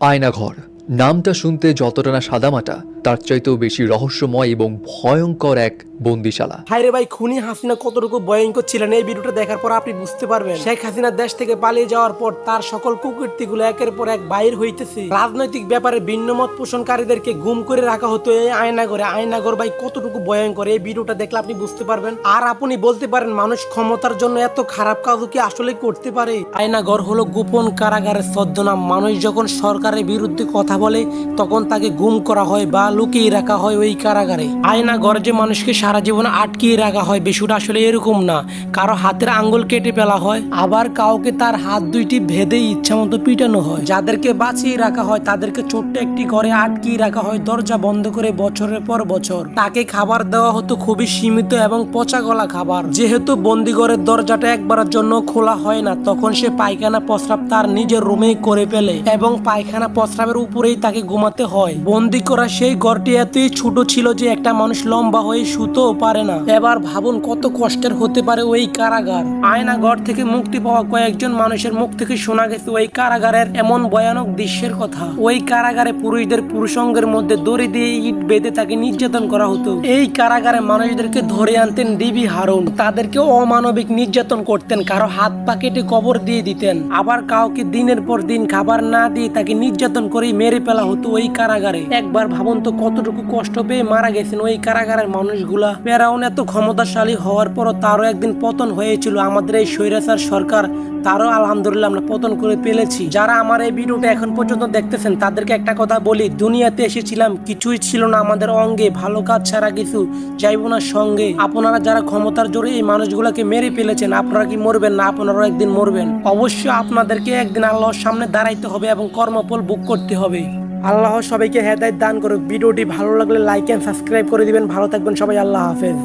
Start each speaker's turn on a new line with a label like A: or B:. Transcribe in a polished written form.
A: আয়নাঘর নামটা শুনতে যতটা না সাদামাটা তার চাইতেও বেশি রহস্যময় এবং ভয়ঙ্কর এক বন্দিশালা।
B: হায়রে ভাই, খুনি হাসিনা কতটুকু ভয়ঙ্কর ছিলেন এই ভিডিওটা দেখার পর আপনি বুঝতে পারবেন। শেখ হাসিনা দেশ থেকে পালিয়ে যাওয়ার পর তার সকল কুকীর্তিগুলো একের পর এক বাইর হইতেছে। রাজনৈতিক ব্যাপারে ভিন্নমত পোষণকারীদেরকে গুম করে রাখা হতো এই আয়নাঘরে। আয়নাঘর ভাই কতটুকু ভয়ঙ্কর এই ভিডিওটা দেখলে আপনি বুঝতে পারবেন। আর আপনি বলতে পারেন মানুষ ক্ষমতার জন্য এত খারাপ কাজও কি আসলে করতে পারে? আয়নাঘর হলো গোপন কারাগারের ছদ্মনাম। মানুষ যখন সরকারের বিরুদ্ধে কথা বলে তখন তাকে গুম করা হয় বা লুকিয়ে রাখা হয় ওই কারাগারে। আয়নাঘর যে মানুষকে সারা জীবন আটকিয়ে রাখা হয় বিষয়টা আসলে এরকম না। কারো হাতের আঙ্গুল কেটে ফেলা হয়, আবার কাউকে তার হাত দুইটি ভেদে ইচ্ছা মতো পিটানো হয়। যাদেরকে বাঁচিয়ে রাখা হয় তাদেরকে ছোট্ট একটি ঘরে আটকিয়ে রাখা হয় দরজা বন্ধ করে বছরের পর বছর। তাকে খাবার দেওয়া হতো খুবই সীমিত এবং পচা গলা খাবার। যেহেতু বন্দিঘরের দরজাটা একবারের জন্য খোলা হয় না, তখন সে পায়খানা প্রস্রাব তার নিজের রুমেই করে ফেলে এবং পায়খানা প্রস্রাবের উপরেই তাকে ঘুমাতে হয়। বন্দি করা সেই ঘরটি এতই ছোট ছিল যে একটা মানুষ লম্বা হয়ে শুতেও পারে না। এবার ভাবুন কত কষ্টের হতে পারে ওই কারাগার। আয়নাঘর থেকে মুক্তি পাওয়া কয়েকজন মানুষের মুখ থেকে শোনা গেছে ওই কারাগারের এমন ভয়ানক দৃশ্যের কথা। ওই কারাগারে পুরুষদের পুরুষাঙ্গের মধ্যে দড়ি দিয়ে ইট বেঁধে তাকে নির্যাতন করা হতো। এই কারাগারে মানুষদেরকে ধরে আনতেন ডিবি হারুন। তাদেরকে অমানবিক নির্যাতন করতেন, কারো হাত পা কেটে কবর দিয়ে দিতেন, আবার কাউকে দিনের পর দিন খাবার না দিয়ে তাকে নির্যাতন করে মেরে ফেলা হতো ওই কারাগারে। একবার ভাবুন তো কতটুকু কষ্ট পেয়ে মারা গেছেন ওই কারাগারের মানুষগুলা। ফেরাউন এত ক্ষমতাশালী হওয়ার পরও তারও একদিন পতন হয়েছিল। আমাদের এই স্বৈরাচার সরকার, তারও আলহামদুলিল্লাহ আমরা পতন করে ফেলেছি। যারা আমার এই ভিডিওটা এখন পর্যন্ত দেখতেছেন তাদেরকে একটা কথা বলি, দুনিয়াতে এসেছিলাম কিছুই ছিল না আমাদের অঙ্গে, ভালো কাজ ছাড়া কিছু যাইব না সঙ্গে। আপনারা যারা ক্ষমতার জোরে এই মানুষগুলাকে মেরে ফেলেছেন, আপনারা কি মরবেন না? আপনারাও একদিন মরবেন। অবশ্যই আপনাদেরকে একদিন আল্লাহর সামনে দাঁড়াইতে হবে এবং কর্মফল ভোগ করতে হবে। আল্লাহ সবাইকে হেদায়েত দান করুক। ভিডিওটি ভালো লাগলে লাইক এন্ড সাবস্ক্রাইব করে দিবেন। ভালো থাকবেন সবাই। আল্লাহ হাফেজ।